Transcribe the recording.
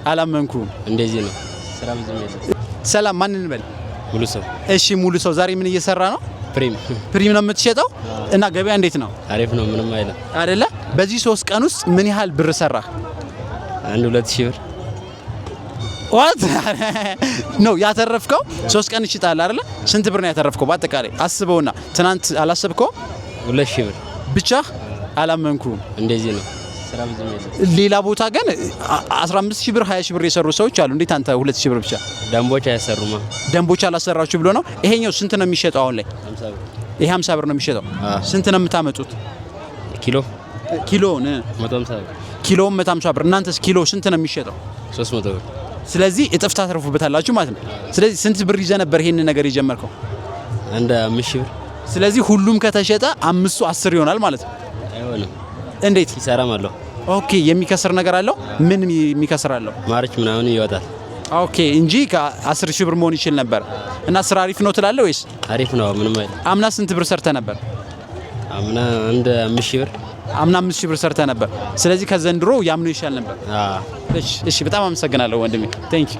አላመንኩም። እንደዚህ ነው ስራ ብዙ ነው። ሰላም ማን እንበል? ሙሉ ሰው። እሺ ሙሉ ሰው ዛሬ ምን እየሰራ ነው? ፕሪም ነው የምትሸጠው? እና ገበያ እንዴት ነው? አሪፍ ነው ምንም አይልም አይደለ? በዚህ 3 ቀን ውስጥ ምን ያህል ብር ሰራ? 2000 ብር። ዋት ነው ያተረፍከው? 3 ቀን ይሽጣል አይደለ? ስንት ብር ነው ያተረፍከው በአጠቃላይ አስበውና? ትናንት አላሰብከው? 2000 ብር ብቻ አላመንኩም። እንደዚህ ነው ስራ ብዙ ነው። ሌላ ቦታ ግን 15000 ብር 20000 ብር የሰሩ ሰዎች አሉ። እንዴት አንተ 2000 ብር ብቻ? ደንቦች አያሰሩማ። ደንቦች አላሰራችሁ ብሎ ነው። ይሄኛው ስንት ነው የሚሸጠው አሁን ላይ? 50 ብር። ይሄ 50 ብር ነው የሚሸጠው። ስንት ነው የምታመጡት? ኪሎውን 150 ብር። ኪሎውን 150 ብር። እናንተስ ኪሎ ስንት ነው የሚሸጠው? 300 ብር። ስለዚህ እጥፍ ታተርፉበታላችሁ ማለት ነው። ስለዚህ ስንት ብር ይዘህ ነበር ይሄን ነገር የጀመርከው? አንድ 5000 ብር። ስለዚህ ሁሉም ከተሸጠ 5ሱ 10 ይሆናል ማለት ነው። አይሆንም። እንዴት? ይሰራም አለው። ኦኬ የሚከስር ነገር አለው? ምን የሚከስር አለው? ማርች ምናምን ይወጣል። ኦኬ እንጂ ከ10000 ብር መሆን ይችላል ነበር። እና ስራ አሪፍ ነው ትላለህ ወይስ? አሪፍ ነው ምንም አይደል። አምና ስንት ብር ሰርተ ነበር? አምና አንድ 5000 ብር። አምና 5000 ብር ሰርተ ነበር። ስለዚህ ከዘንድሮ ያምኑ ይሻል ነበር። እሺ በጣም አመሰግናለሁ ወንድሜ። ቴንክ ዩ